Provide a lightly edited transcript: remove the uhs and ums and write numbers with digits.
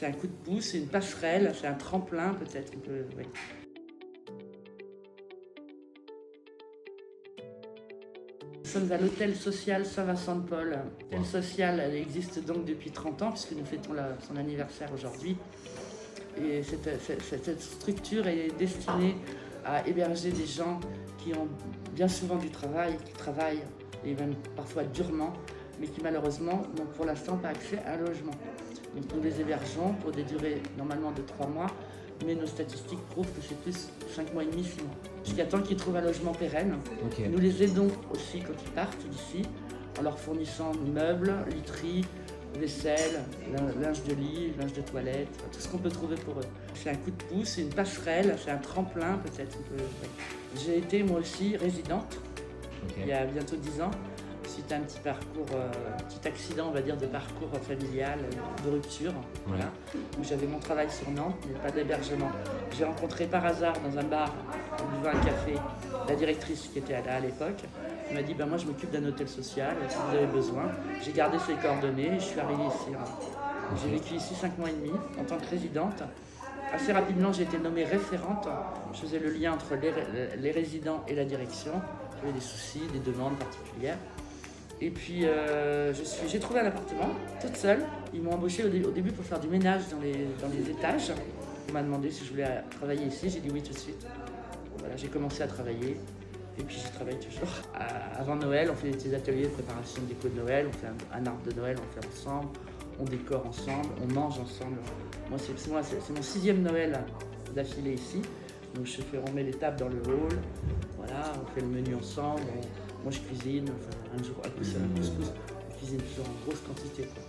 c'est un coup de pouce, c'est une passerelle, c'est un tremplin peut-être. Oui. Nous sommes à l'hôtel social Saint-Vincent-de-Paul. L'hôtel social, elle existe donc depuis 30 ans puisque nous fêtons son anniversaire aujourd'hui. Et cette structure est destinée à héberger des gens qui ont bien souvent du travail, qui travaillent, et même parfois durement, mais qui malheureusement n'ont pour l'instant pas accès à un logement. Donc nous les hébergeons pour des durées normalement de 3 mois, mais nos statistiques prouvent que c'est plus 5 mois et demi, 6 mois. Jusqu'à temps qu'ils trouvent un logement pérenne. Okay. Nous les aidons aussi quand ils partent d'ici, en leur fournissant meubles, literie, vaisselle, linge de lit, linge de toilette, tout ce qu'on peut trouver pour eux. C'est un coup de pouce, c'est une passerelle, c'est un tremplin peut-être. Oui. J'ai été moi aussi résidente il y a bientôt 10 ans, suite à un petit parcours, petit accident on va dire de parcours familial, de rupture. Voilà. Où j'avais mon travail sur Nantes, mais pas d'hébergement. J'ai rencontré par hasard dans un bar, en buvant un café, la directrice qui était là à l'époque. Elle m'a dit moi je m'occupe d'un hôtel social, si vous avez besoin. J'ai gardé ses coordonnées et je suis arrivée ici. J'ai vécu ici 5 mois et demi en tant que résidente. Assez rapidement j'ai été nommée référente. Je faisais le lien entre les résidents et la direction. J'avais des soucis, des demandes particulières. Et puis j'ai trouvé un appartement toute seule. Ils m'ont embauchée au début pour faire du ménage dans les étages. On m'a demandé si je voulais travailler ici, j'ai dit oui tout de suite. Voilà, j'ai commencé à travailler. Et puis j'y travaille toujours. Avant Noël, on fait des ateliers de préparation de déco de Noël, on fait un arbre de Noël, on fait ensemble, on décore ensemble, on mange ensemble. Moi, c'est mon 6e Noël d'affilée ici. Donc on met les tables dans le hall, voilà, on fait le menu ensemble, moi je cuisine, un jour à couscous, on cuisine toujours en grosse quantité, quoi.